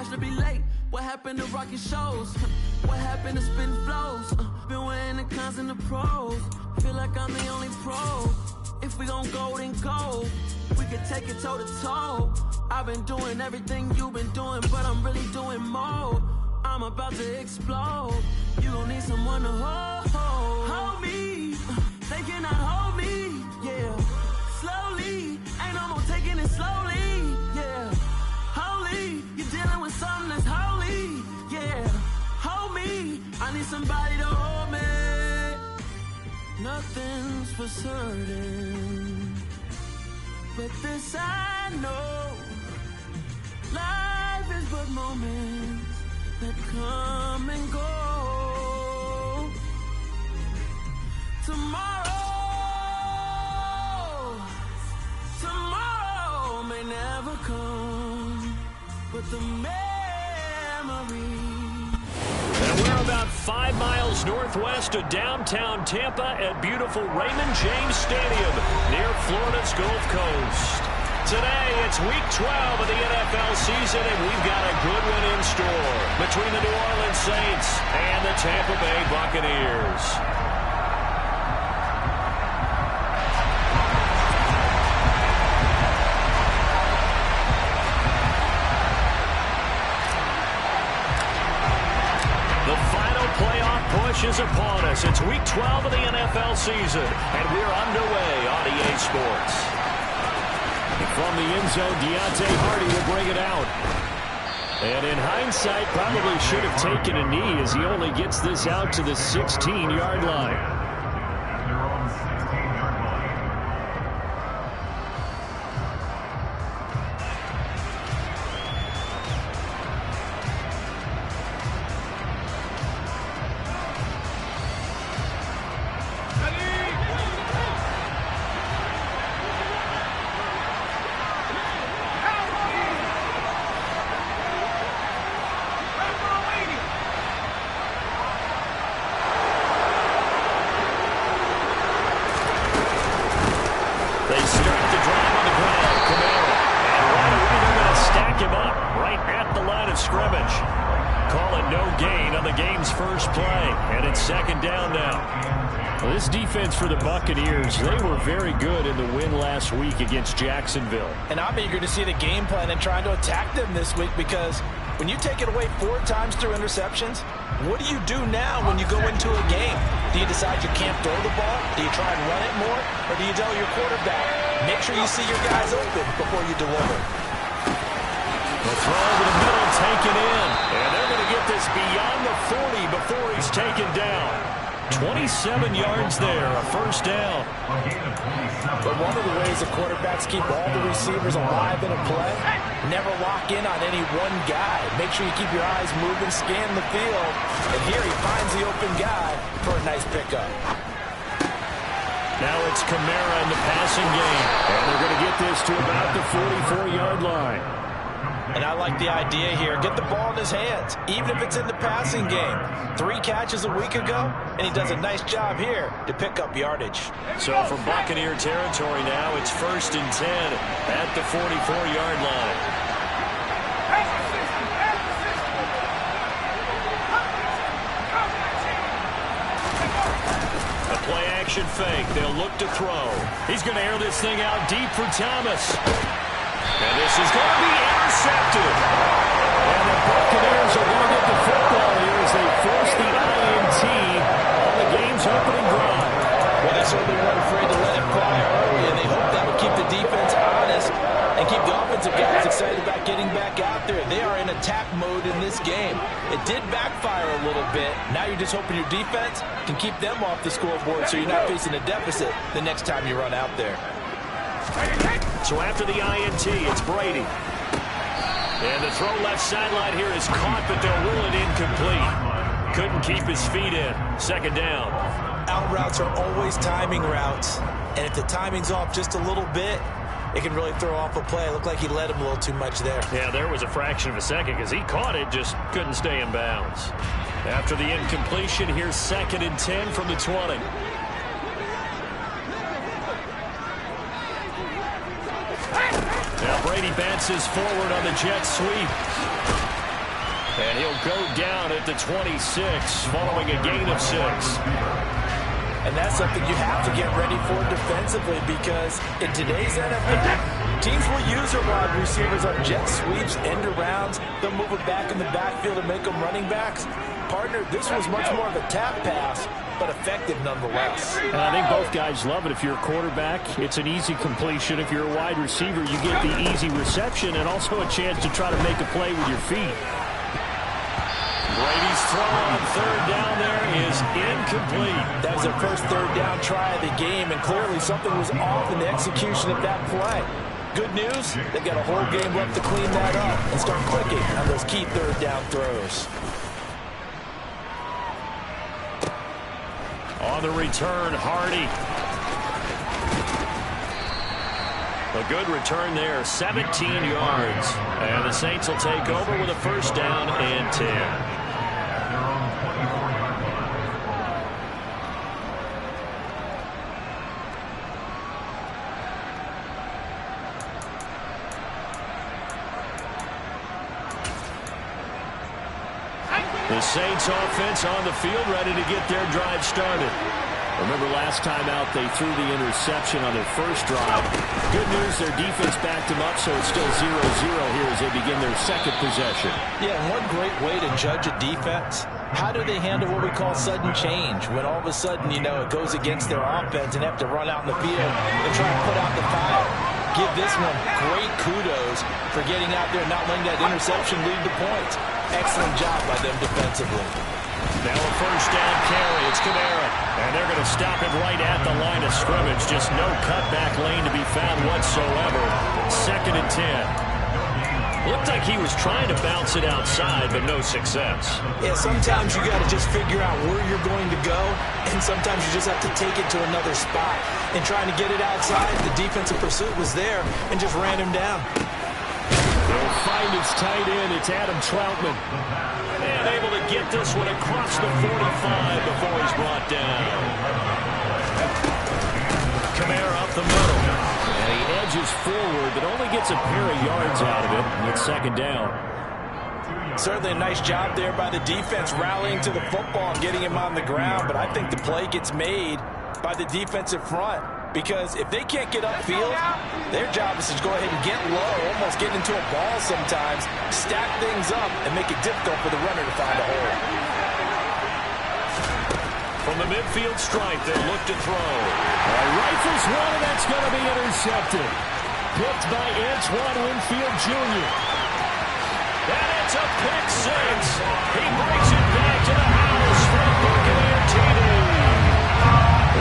cash to be late. What happened to rocking shows? What happened to spitting flows? Been wearing the cons and the pros. Feel like I'm the only pro. If we gon' go, then go. We can take it toe to toe. I've been doing everything you've been doing, but I'm really doing more. I'm about to explode. You gon' need someone to hold me. They cannot hold me, yeah. Slowly, ain't no more taking it slowly, yeah. Holy, you're dealing with something that's holy, yeah. Hold me, I need somebody to hold me. Nothing's for certain, but this I know. Life is but moments that come and go. Tomorrow may never come, but the memory. And we're about 5 miles northwest of downtown Tampa at beautiful Raymond James Stadium near Florida's Gulf Coast. Today, it's week 12 of the NFL season, and we've got a good one in store between the New Orleans Saints and the Tampa Bay Buccaneers. The final playoff push is upon us. It's week 12 of the NFL season, and we're underway on EA Sports. From the end zone, Deontay Hardy will bring it out. And in hindsight, probably should have taken a knee as he only gets this out to the 16-yard line. For the Buccaneers, they were very good in the win last week against Jacksonville. And I'm eager to see the game plan and trying to attack them this week, because when you take it away 4 times through interceptions, what do you do now when you go into a game? Do you decide you can't throw the ball? Do you try and run it more? Or do you tell your quarterback, make sure you see your guys open before you deliver? The throw over the middle taken in. And they're going to get this beyond the 40 before he's taken down. 27 yards there, a first down. But one of the ways the quarterbacks keep all the receivers alive in a play, never lock in on any one guy. Make sure you keep your eyes moving, scan the field. And here he finds the open guy for a nice pickup. Now it's Kamara in the passing game. And they're going to get this to about the 44-yard line. And I like the idea here. Get the ball in his hands, even if it's in the passing game. 3 catches a week ago, and he does a nice job here to pick up yardage. So from Buccaneer territory now, it's 1st and 10 at the 44-yard line. A play-action fake. They'll look to throw. He's going to air this thing out deep for Thomas. And this is going to be intercepted. And the Buccaneers are going to get the football here as they force the INT on the game's opening drive. Well, they certainly weren't afraid to let it fly early, and they hope that would keep the defense honest and keep the offensive guys excited about getting back out there. They are in attack mode in this game. It did backfire a little bit. Now you're just hoping your defense can keep them off the scoreboard so you're not facing a deficit the next time you run out there. So after the INT, it's Brady. And the throw left sideline here is caught, but they'll rule it incomplete. Couldn't keep his feet in. 2nd down. Out routes are always timing routes. And if the timing's off just a little bit, it can really throw off a play. It looked like he led him a little too much there. Yeah, there was a fraction of a second because he caught it, just couldn't stay in bounds. After the incompletion, here's 2nd and 10 from the 20. Now Brady bounces forward on the jet sweep. And he'll go down at the 26 following a gain of 6. And that's something you have to get ready for defensively, because in today's NFL, teams will use their wide receivers on jet sweeps, end arounds. They'll move it back in the backfield and make them running backs. Partner, this was much more of a tap pass, but effective nonetheless. And I think both guys love it. If you're a quarterback, it's an easy completion. If you're a wide receiver, you get the easy reception and also a chance to try to make a play with your feet. Brady's throw on third down there is incomplete. That was their first third down try of the game, and clearly something was off in the execution of that play. Good news, they've got a whole game left to clean that up and start clicking on those key third down throws. On the return, Hardy. A good return there, 17 yards. And the Saints will take over with a first down and 10. The Saints offense on the field, ready to get their drive started. Remember last time out they threw the interception on their first drive. Good news, their defense backed them up, so it's still 0-0 here as they begin their second possession. Yeah, and one great way to judge a defense, how do they handle what we call sudden change? When all of a sudden, you know, it goes against their offense and have to run out in the field and try to put out the fire. Give this one great kudos for getting out there and not letting that interception lead to points. Excellent job by them defensively. Now a first down carry. It's Kamara. And they're going to stop it right at the line of scrimmage. Just no cutback lane to be found whatsoever. 2nd and 10. Looked like he was trying to bounce it outside, but no success. Yeah, sometimes you got to just figure out where you're going to go, and sometimes you just have to take it to another spot. And trying to get it outside, the defensive pursuit was there and just ran him down. They'll find his tight end. It's Adam Troutman. And able to get this one across the 45 before he's brought down. Kamara up the middle. And he edges forward, but only gets a pair of yards out of it. And it's 2nd down. Certainly a nice job there by the defense rallying to the football and getting him on the ground. But I think the play gets made by the defensive front. Because if they can't get upfield, their job is to go ahead and get low, almost get into a ball sometimes, stack things up, and make it difficult for the runner to find a hole. From the midfield stripe, they look to throw. Rifles one, and that's going to be intercepted. Picked by Antoine Winfield Jr. And it's a pick 6. He brings it back to the house from Buccaneer TV.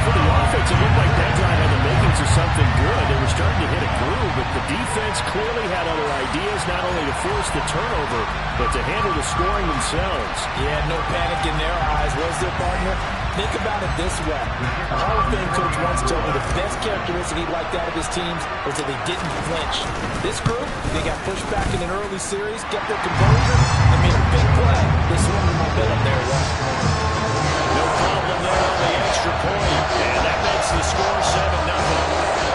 For the offense, it looked like that drive had the makings of something good. They were starting to hit a groove, but the defense clearly had other ideas, not only to force the turnover, but to handle the scoring themselves. Yeah, no panic in their eyes, was there, partner? Think about it this way. A Hall of Fame coach once told me the best characteristic he liked out of his teams was that they didn't flinch. This group, they got pushed back in an early series, kept their composure, and made a big play. This one will bet them their way. No problem there on the extra point. And that makes the score 7-0.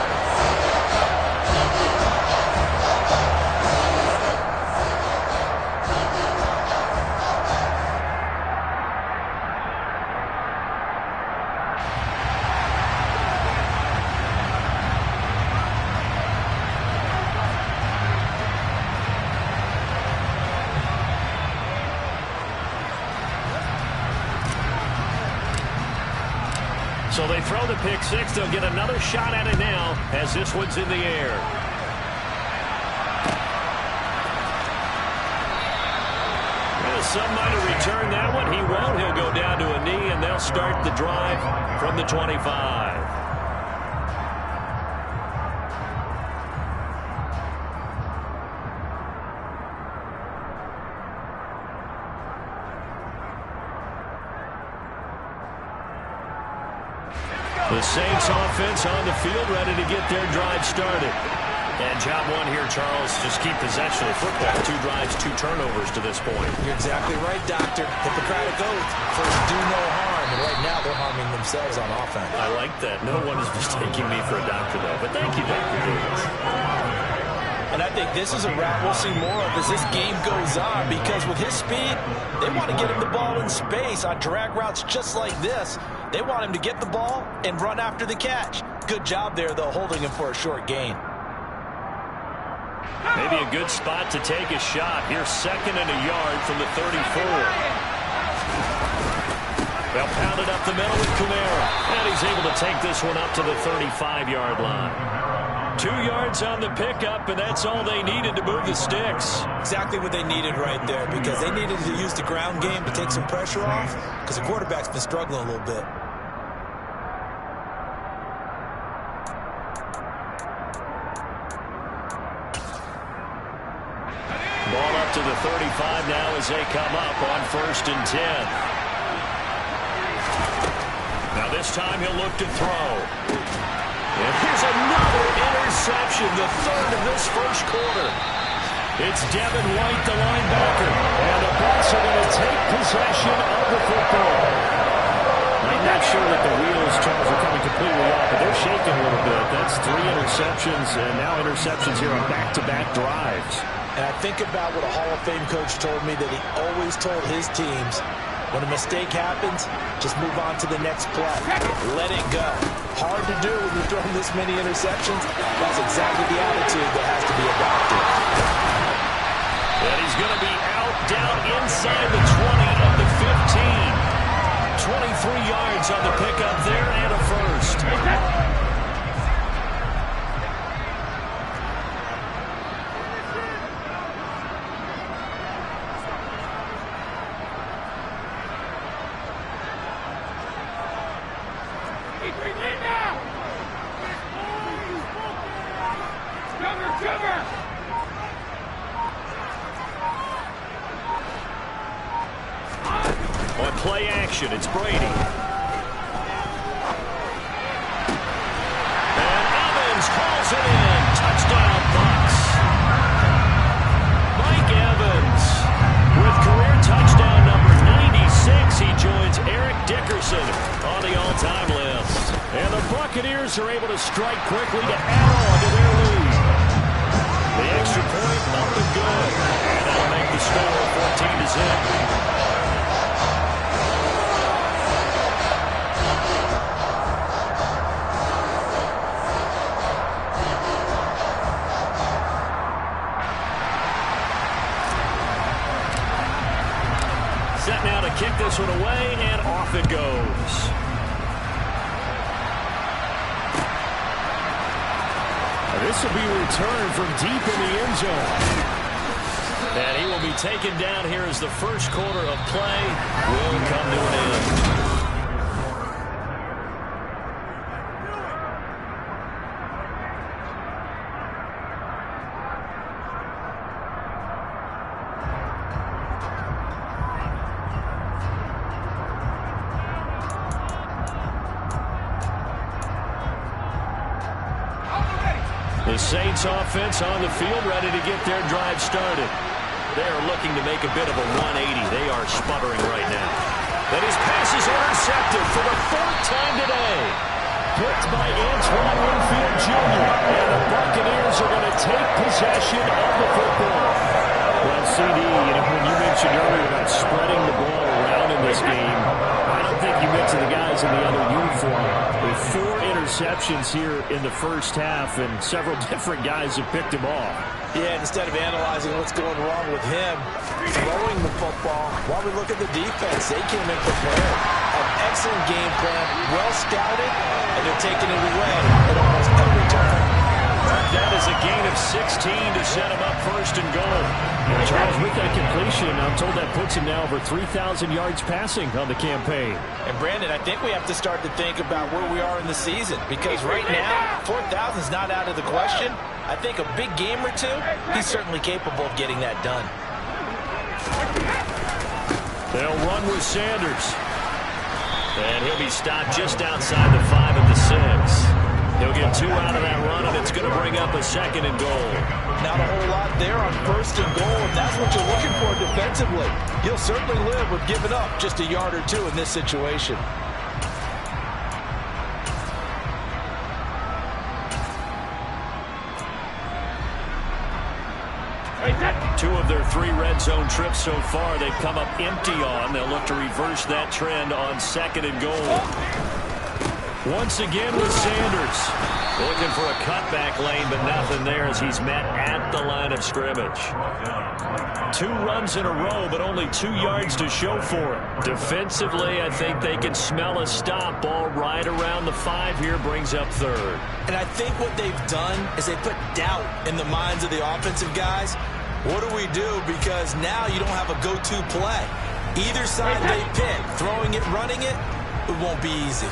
So they throw the pick 6. They'll get another shot at it now as this one's in the air. Well, some might have returned that one. He won't. He'll go down to a knee, and they'll start the drive from the 25. The Saints offense on the field ready to get their drive started. And job one here, Charles, just keep possession of the football. 2 drives, 2 turnovers to this point. You're exactly right, Doctor. Hippocratic oath. First, do no harm. And right now, they're harming themselves on offense. I like that. No one is mistaking me for a doctor, though. But thank you, Dr. Davis. And And I think this is a route we'll see more of as this game goes on, because with his speed, they want to get him the ball in space on drag routes just like this. They want him to get the ball and run after the catch. Good job there, though, holding him for a short gain. Maybe a good spot to take a shot. Here's 2nd and a yard from the 34. They'll pound it up the middle with Kamara. And he's able to take this one up to the 35-yard line. 2 yards on the pickup, and that's all they needed to move the sticks. Exactly what they needed right there, because they needed to use the ground game to take some pressure off, because the quarterback's been struggling a little bit. Ball up to the 35 now as they come up on 1st and 10. Now this time he'll look to throw. And here's another interception, the 3rd of this first quarter. It's Devin White, the linebacker. And the Bucs are going to take possession of the football. I'm not sure that the wheels, Charles, are coming completely off, but they're shaking a little bit. That's 3 interceptions, and now interceptions here on back-to-back drives. And I think about what a Hall of Fame coach told me, that he always told his teams, when a mistake happens, just move on to the next play. Let it go. Hard to do when you're throwing this many interceptions. That's exactly the attitude that has to be adopted. And he's going to be out, down inside the 20 of the 15. 23 yards on the pickup there and a first. On play action, it's Brady. And Evans calls it in. Touchdown, Bucs. Mike Evans with career touchdown number 96. He joins Eric Dickerson on the all-time list. And the Buccaneers are able to strike quickly to add on to their lead. The extra point up and good. And that'll make the score 14-0. Set now to kick this one away, and off it goes. This will be returned from deep in the end zone. And he will be taken down here as the first quarter of play will come to an end. The Saints offense on the field, ready to get their drive started. They are looking to make a bit of a 180. They are sputtering right now. And his pass is intercepted for the 4th time today. Picked by Antoine Winfield Jr. And the Buccaneers are going to take possession of the football. Well, CD, when you mentioned earlier about spreading the ball around in this game, I don't think you mentioned the guys in the other uniform. With 4 interceptions here in the first half, and several different guys have picked him off. Yeah, instead of analyzing what's going wrong with him, throwing the football, while we look at the defense, they came in prepared. An excellent game plan, well scouted, and they're taking it away at almost every turn. That is a gain of 16 to set him up 1st and goal. And Charles, with that completion, I'm told that puts him now over 3,000 yards passing on the campaign. And Brandon, I think we have to start to think about where we are in the season, because right now, 4,000 is not out of the question. I think a big game or two, he's certainly capable of getting that done. They'll run with Sanders. And he'll be stopped just outside the 5 at the 6. He'll get 2 out of that run, and it's going to bring up a 2nd and goal. Not a whole lot there on 1st and goal, if that's what you're looking for defensively. You'll certainly live with giving up just a yard or 2 in this situation. Two of their 3 red zone trips so far, they've come up empty on. They'll look to reverse that trend on 2nd and goal. Once again with Sanders. Looking for a cutback lane, but nothing there as he's met at the line of scrimmage. 2 runs in a row, but only 2 yards to show for it. Defensively, I think they can smell a stop. Ball right around the 5 here, brings up 3rd. And I think what they've done is they put doubt in the minds of the offensive guys. What do we do? Because now you don't have a go-to play. Either side they pick, throwing it, running it, it won't be easy.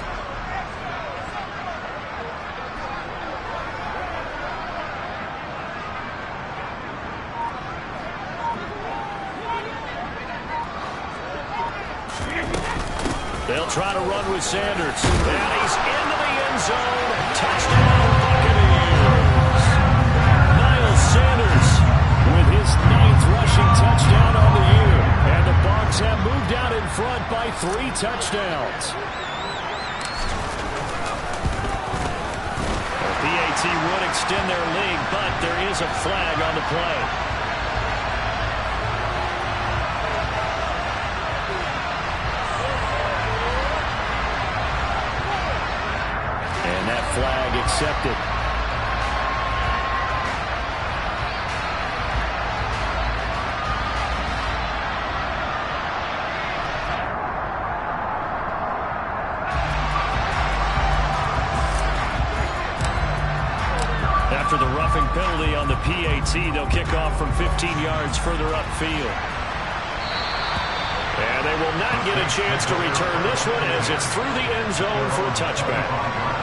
They'll try to run with Sanders. And he's into the end zone. Touchdown, Buccaneers. Miles Sanders with his 9th rushing touchdown on the year. And the Bucs have moved out in front by 3 touchdowns. The PAT would extend their lead, but there is a flag on the play. Flag accepted. After the roughing penalty on the PAT, they'll kick off from 15 yards further upfield. And they will not get a chance to return this one as it's through the end zone for a touchback.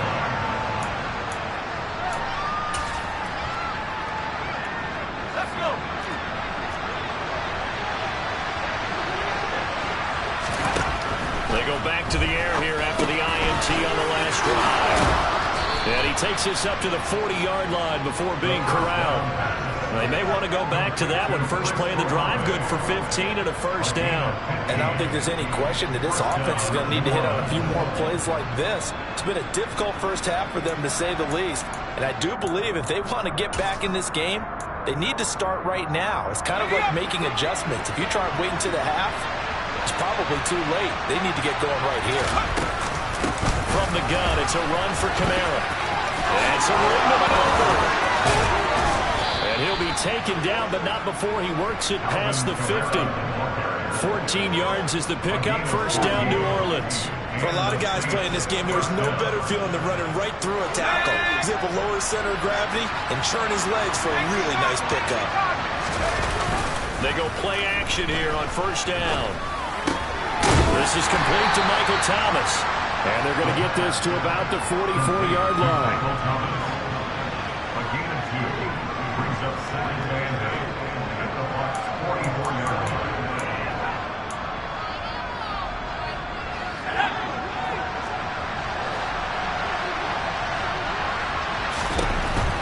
Back to the air here after the INT on the last drive. And he takes this up to the 40-yard line before being corralled. They may want to go back to that one. First play of the drive, good for 15 and a first down. And I don't think there's any question that this offense is going to need to hit on a few more plays like this. It's been a difficult first half for them, to say the least. And I do believe if they want to get back in this game, they need to start right now. It's kind of like making adjustments. If you try and wait until the half, it's probably too late. They need to get going right here. From the gun, it's a run for Kamara. That's a ring of it over. And he'll be taken down, but not before he works it past the 50. 14 yards is the pickup. First down, New Orleans. For a lot of guys playing this game, there is no better feeling than running right through a tackle. He's able to lower his center of gravity and churn his legs for a really nice pickup. They go play action here on first down. This is complete to Michael Thomas. And they're going to get this to about the 44-yard line. Brings up 2nd and 8 at the Bucs 44-yard line.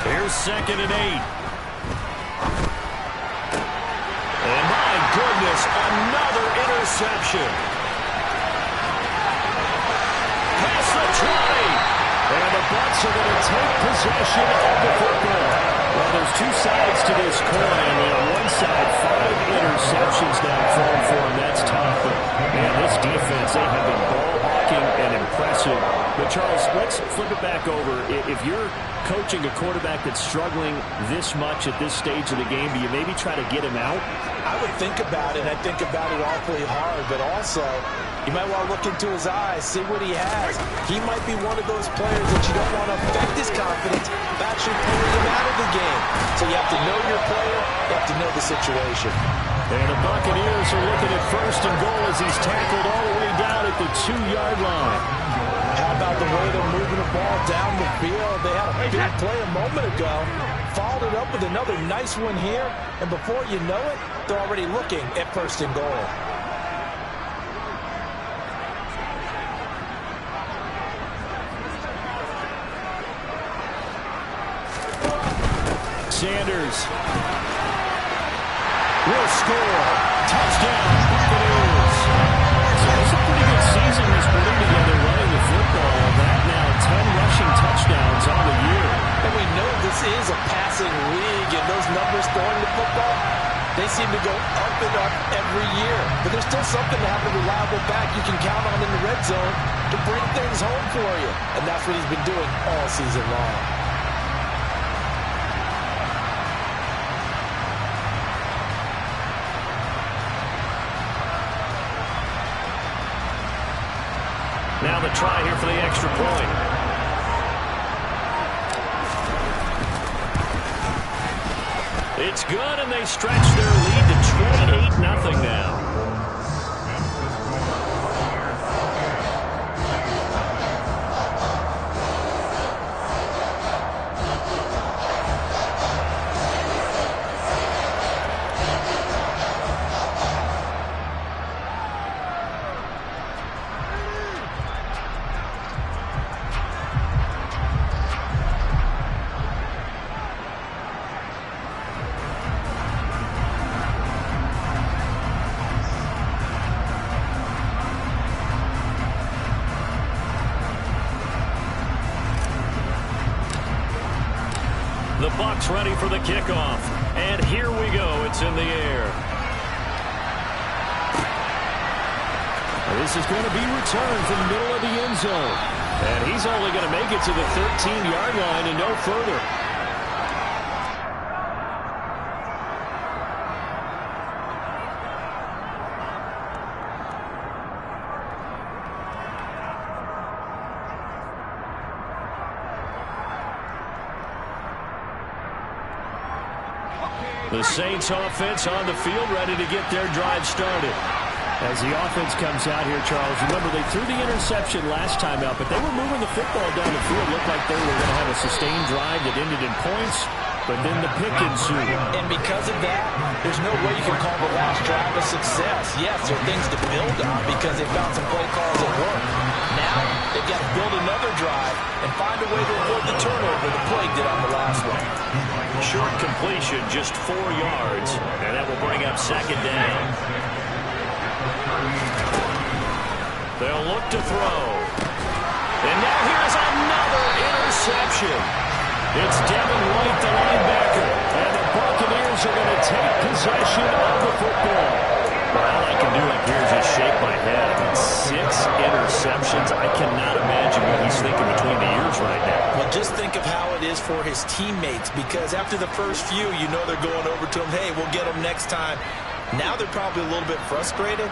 Here's 2nd and 8. And my goodness, another interception. Past the 20. And the Bucs are going to take possession of the football. Well, there's 2 sides to this coin. And on one side, 5 interceptions now thrown for him. That's tough. But, man, this defense, they have been ball hawking and impressive. But, Charles, let's flip it back over. If you're coaching a quarterback that's struggling this much at this stage of the game, do you maybe try to get him out? I would think about it. I think about it awfully hard. But also, you might want to look into his eyes, see what he has. He might be one of those players that you don't want to affect his confidence. That should pull him out of the game. So you have to know your player. You have to know the situation. And the Buccaneers are looking at first and goal as he's tackled all the way down at the 2-yard line. How about the way they're moving the ball down the field? They had a big play a moment ago. Followed it up with another nice one here. And before you know it, they're already looking at first and goal. Sanders will score. Touchdown, Buccaneers. So it's a pretty good season he's putting together running the football. That now 10 rushing touchdowns on the year. And we know this is a passing league, and those numbers throwing the football, They seem to go up and up every year. But there's still something to have a reliable back you can count on in the red zone to bring things home for you. And that's what he's been doing all season long. Now the try here for the extra point. It's good, and they stretch their lead to 28-0 now. The Bucs ready for the kickoff. And here we go. It's in the air. This is going to be returned from the middle of the end zone. And he's only going to make it to the 13-yard line and no further. The Saints offense on the field, ready to get their drive started. As the offense comes out here, Charles, remember they threw the interception last time out, but they were moving the football down the field. Looked like they were going to have a sustained drive that ended in points, but then the pick ensued. And because of that, there's no way you can call the last drive a success. Yes, there are things to build on because they found some play calls at work. Now, they've got to build another drive and find a way to avoid the turnover the play did on the last one. Short completion, just 4 yards, and that will bring up second down. They'll look to throw. And now here's another interception. It's Devin White, the linebacker, and the Buccaneers are going to take possession of the football. Well, all I can do up here is just shake my head. I mean, 6 interceptions. I cannot imagine what he's thinking between the ears right now. Well, just think of how it is for his teammates, because after the first few, you know they're going over to him, hey, we'll get them next time. Now they're probably a little bit frustrated.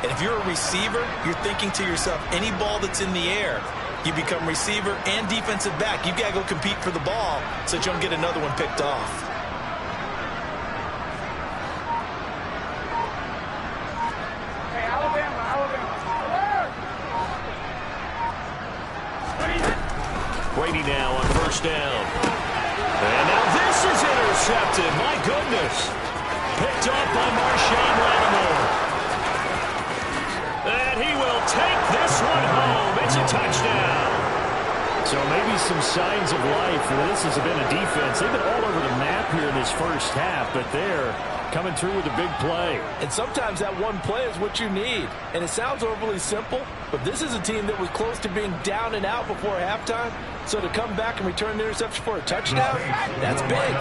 And if you're a receiver, you're thinking to yourself, any ball that's in the air, you become receiver and defensive back. You've got to go compete for the ball so that you don't get another one picked off. Brady now on first down. And now this is intercepted. My goodness. Picked off by Marshawn Lattimore. And he will take this one home. It's a touchdown. So maybe some signs of life. Well, this has been a defense. They've been all over the map here in this first half, but they're coming through with a big play. And sometimes that one play is what you need. And it sounds overly simple, but this is a team that was close to being down and out before halftime. So to come back and return the interception for a touchdown, that's big.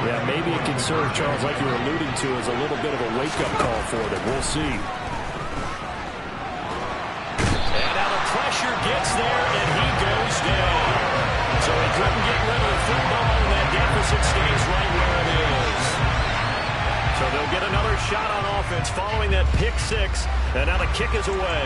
Yeah, maybe it can serve, Charles, like you were alluding to, as a little bit of a wake-up call for them. We'll see. Pressure gets there, and he goes down. So he couldn't get rid of the football, and that deficit stays right where it is. So they'll get another shot on offense following that pick six, and now the kick is away.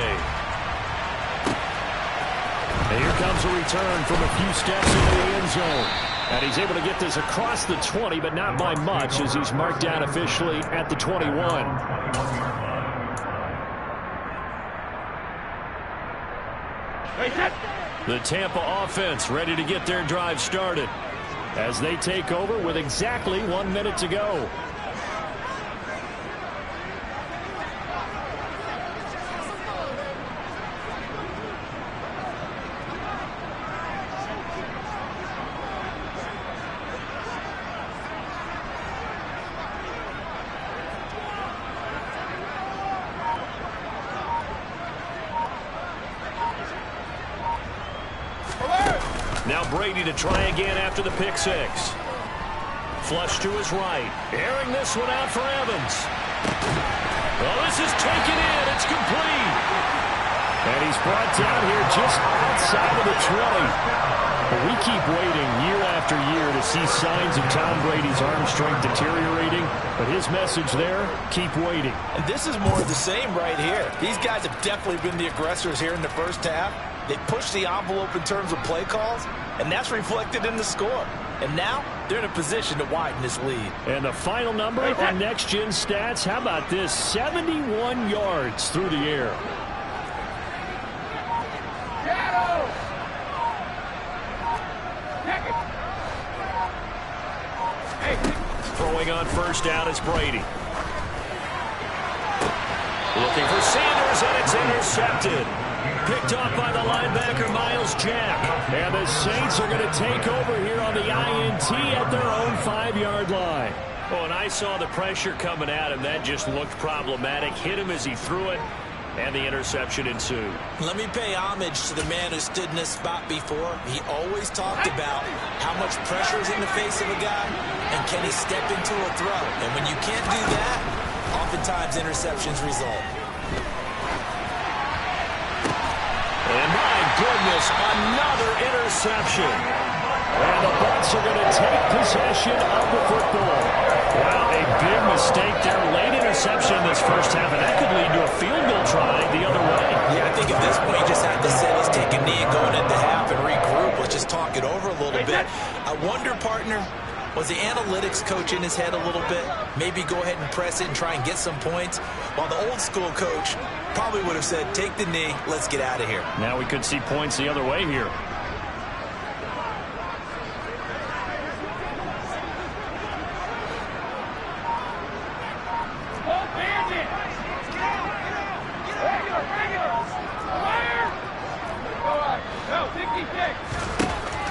And here comes a return from a few steps into the end zone. And he's able to get this across the 20, but not by much, as he's marked down officially at the 21. The Tampa offense ready to get their drive started as they take over with exactly 1 minute to go. Now Brady to try again after the pick six. Flush to his right. Airing this one out for Evans. Well, this is taken in. It's complete. And he's brought down here just outside of the 20. But we keep waiting year after year to see signs of Tom Brady's arm strength deteriorating. But his message there, keep waiting. And this is more of the same right here. These guys have definitely been the aggressors here in the first half. They pushed the envelope in terms of play calls, and that's reflected in the score. And now they're in a position to widen this lead. And the final number on Next Gen Stats, how about this? 71 yards through the air. Throwing on first down is Brady. Looking for Sanders, and it's intercepted. Picked off by the linebacker, Miles Jack. And the Saints are going to take over here on the INT at their own 5-yard line. Oh, and I saw the pressure coming at him. That just looked problematic. Hit him as he threw it, and the interception ensued. Let me pay homage to the man who stood in this spot before. He always talked about how much pressure is in the face of a guy, and can he step into a throw. And when you can't do that, oftentimes interceptions result. And my goodness, another interception. And the Bucs are going to take possession of the football. Wow, a big mistake there. Late interception in this first half, and that could lead to a field goal try the other way. Yeah, I think at this point you just have to say, let's take a knee going into half and regroup. Let's just talk it over a little bit. I wonder, partner, was the analytics coach in his head a little bit? Maybe go ahead and press it and try and get some points? While the old school coach probably would have said, take the knee, let's get out of here. Now we could see points the other way here.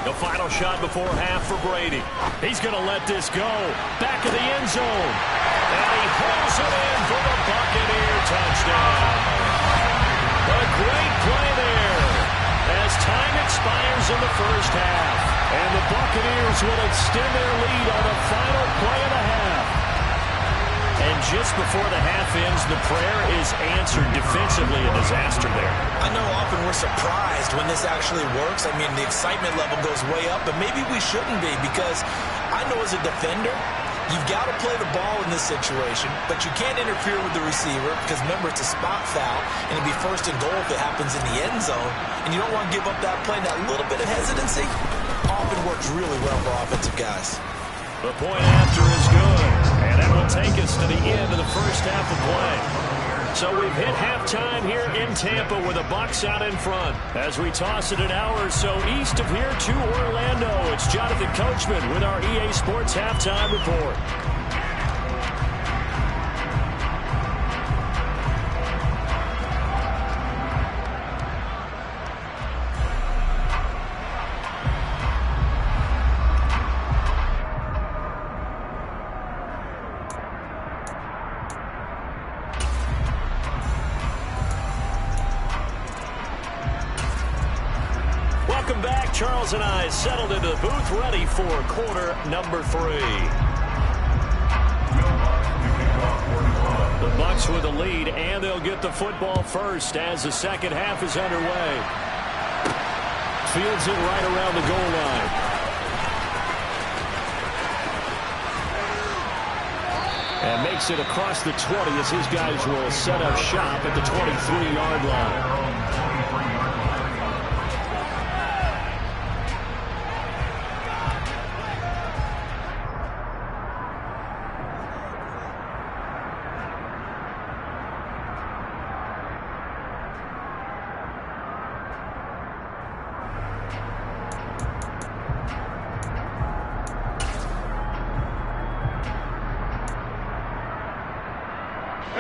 The final shot before half for Brady. He's going to let this go. Back of the end zone. And he pulls it in for the Buccaneer touchdown. A great play there as time expires in the first half. And the Buccaneers will extend their lead on the final play of the half. And just before the half ends, the prayer is answered. Defensively, a disaster there. I know often we're surprised when this actually works. I mean, the excitement level goes way up, but maybe we shouldn't be, because I know as a defender, you've got to play the ball in this situation, but you can't interfere with the receiver because, remember, it's a spot foul, and it'll be first and goal if it happens in the end zone, and you don't want to give up that play. That little bit of hesitancy often works really well for offensive guys. The point after is good, and that will take us to the end of the first half of play. So we've hit halftime here in Tampa with the Bucs out in front. As we toss it an hour or so east of here to Orlando, it's Jonathan Coachman with our EA Sports Halftime Report. Charles and I settled into the booth, ready for quarter number 3. The Bucs with the lead, and they'll get the football first as the second half is underway. Fields it right around the goal line. And makes it across the 20 as his guys will set up shop at the 23-yard line.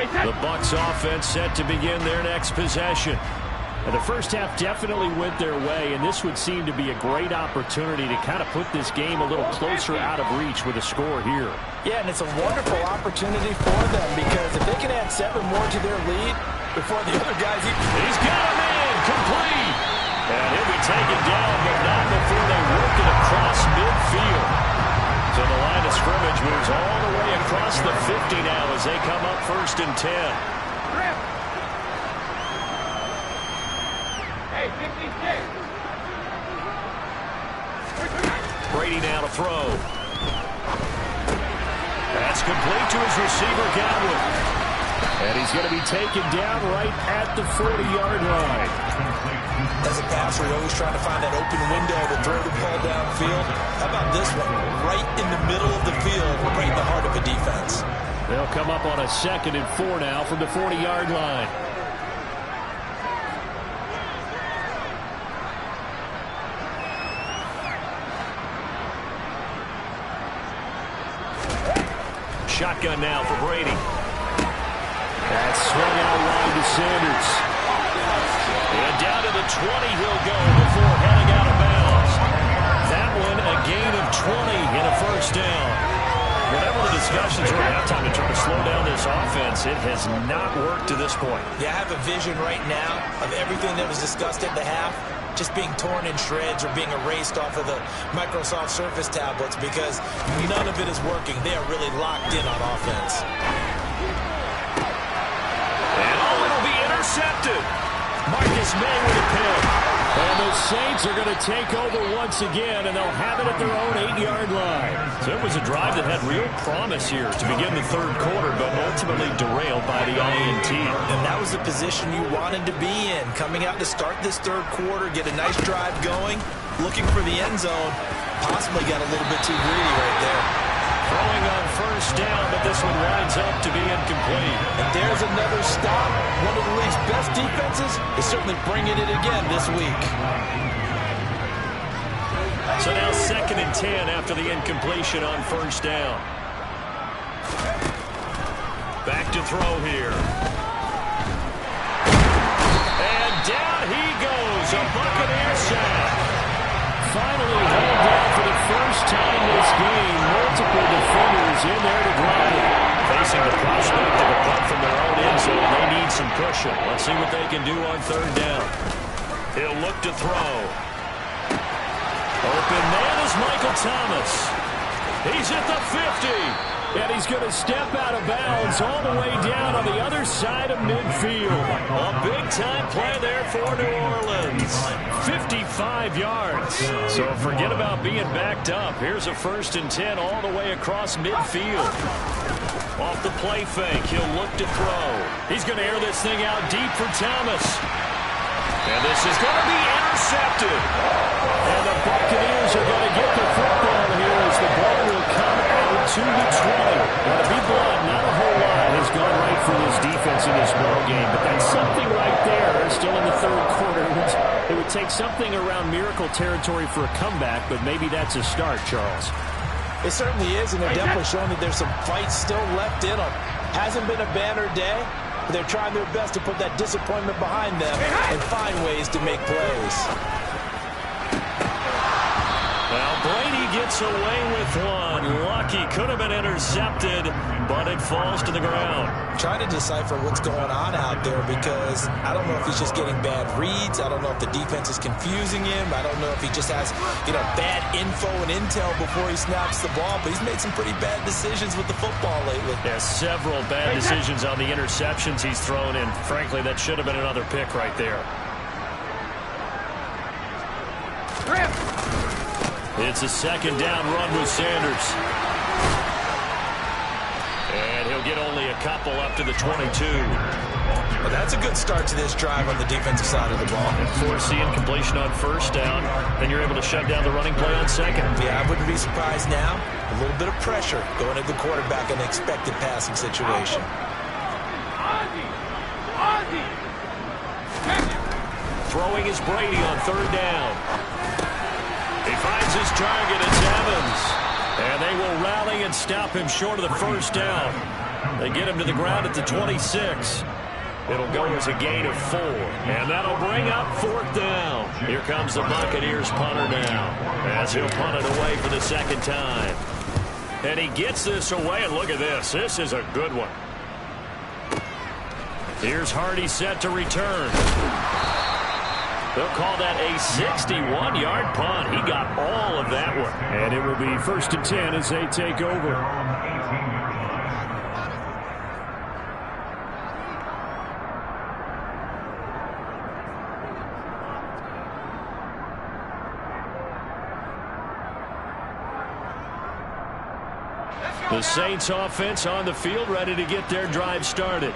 The Bucs offense set to begin their next possession. And the first half definitely went their way, and this would seem to be a great opportunity to kind of put this game a little closer out of reach with a score here. Yeah, and it's a wonderful opportunity for them, because if they can add 7 more to their lead before the other guys... He's got him in, complete! And he'll be taken down, but not before they work it across midfield. So the line of scrimmage moves all the way across the 50 now as they come up 1st and 10. Hey, 56. Brady now to throw. That's complete to his receiver, Godwin. And he's going to be taken down right at the 40-yard line. As a passer, you're always trying to find that open window to throw the ball downfield. How about this one? Right in the middle of the field, right in the heart of a defense. They'll come up on a 2nd and 4 now from the 40-yard line. Shotgun now for Brady. That's swung out wide to Sanders. And down to the 20 he'll go before heading out of bounds. That one a gain of 20 and a 1st down. Whatever the discussions were at halftime to try to slow down this offense, it has not worked to this point. Yeah, I have a vision right now of everything that was discussed at the half just being torn in shreds or being erased off of the Microsoft Surface tablets because none of it is working. They are really locked in on offense. And it'll be intercepted. Marcus May with a pick. And the Saints are going to take over once again, and they'll have it at their own 8-yard line. So it was a drive that had real promise here to begin the 3rd quarter, but ultimately derailed by the INT. And that was the position you wanted to be in. Coming out to start this 3rd quarter, get a nice drive going, looking for the end zone. Possibly got a little bit too greedy right there. Throwing on 1st down, but this one winds up to be incomplete. And there's another stop. One of the league's best defenses is certainly bringing it again this week. So now 2nd and 10 after the incompletion on 1st down. Back to throw here. And down he goes. A Buccaneer sack. Finally held down for the 1st time this game. Multiple defenders in there to grab it. Facing the prospect of a punt from their own end zone, they need some pushing. Let's see what they can do on 3rd down. He'll look to throw. Open man is Michael Thomas. He's at the 50. And he's going to step out of bounds all the way down on the other side of midfield. A big-time play there for New Orleans. 55 yards. So forget about being backed up. Here's a 1st and 10 all the way across midfield. Off the play fake, he'll look to throw. He's going to air this thing out deep for Thomas. And this is going to be intercepted. And the Buccaneers are going to get the football here as the ball will come out to the 20. Now, to be blunt, not a whole lot has gone right for this defense in this ball game, but that's something right there. Still in the 3rd quarter. It would take something around miracle territory for a comeback, but maybe that's a start, Charles. It certainly is, and they're definitely showing that there's some fight still left in them. Hasn't been a banner day, but they're trying their best to put that disappointment behind them and find ways to make plays. Well, Brady gets away with one. Lucky, could have been intercepted, but it falls to the ground. Trying to decipher what's going on out there because I don't know if he's just getting bad reads. I don't know if the defense is confusing him. I don't know if he just has, bad info and intel before he snaps the ball. But he's made some pretty bad decisions with the football lately. Yeah, several bad decisions on the interceptions he's thrown in. Frankly, that should have been another pick right there. It's a 2nd down run with Sanders. And he'll get only a couple up to the 22. Well, that's a good start to this drive on the defensive side of the ball. Force the incompletion on 1st down, then you're able to shut down the running play on 2nd. Yeah, I wouldn't be surprised now. A little bit of pressure going at the quarterback in an expected passing situation. Throwing is Brady on 3rd down. He finds his target, it's Evans. And they will rally and stop him short of the 1st down. They get him to the ground at the 26. It'll go as a gain of 4. And that'll bring up 4th down. Here comes the Buccaneers punter now, as he'll punt it away for the 2nd time. And he gets this away, and look at this. This is a good one. Here's Hardy set to return. They'll call that a 61-yard punt. He got all of that one. And it will be 1st and 10 as they take over. The Saints offense on the field, ready to get their drive started.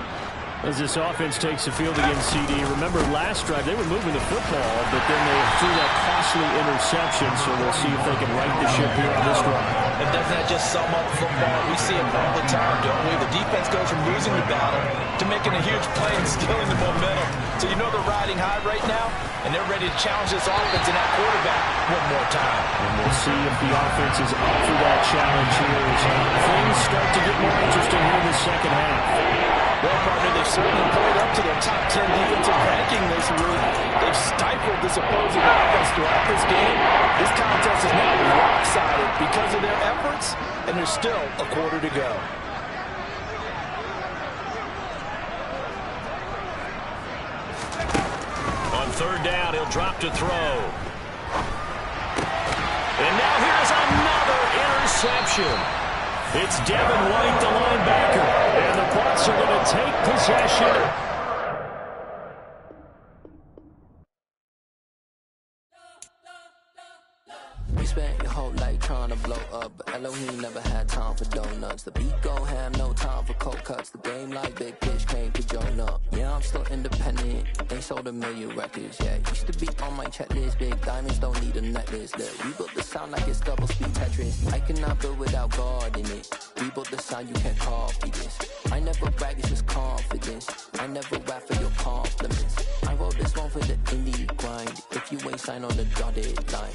As this offense takes the field against CD. Remember last drive, they were moving the football, but then they threw that costly interception, so we'll see if they can right the ship here on this drive. And doesn't that just sum up football? We see it all the time, don't we? The defense goes from losing the battle to making a huge play and stealing the momentum. So you know they're riding high right now, and they're ready to challenge this offense and that quarterback one more time. And we'll see if the offense is up for that challenge here as things start to get more interesting here in the second half. Well, partner, they've certainly played up to their top 10 defensive ranking this week. They've stifled this opposing offense throughout this game. This contest is now lopsided because of their efforts, and there's still a quarter to go. On 3rd down, he'll drop to throw. And now here's another interception. It's Devin White, the linebacker, and the Bucs are going to take possession. You spent your whole life trying to blow up, but Elohim never had time for donuts. The beat go ham, no time for cold cuts. The game like Big Pitch came to join up. Yeah, I'm still independent. They sold 1 million records. Yeah, used to be on my checklist. Big diamonds don't need a necklace. Look, we built the sound like it's double speed Tetris. I cannot build without God in it. We built the sound, you can't copy this. I never brag, it's just confidence. I never rap for your compliments. I wrote this one for the indie grind. If you ain't signed on the dotted line.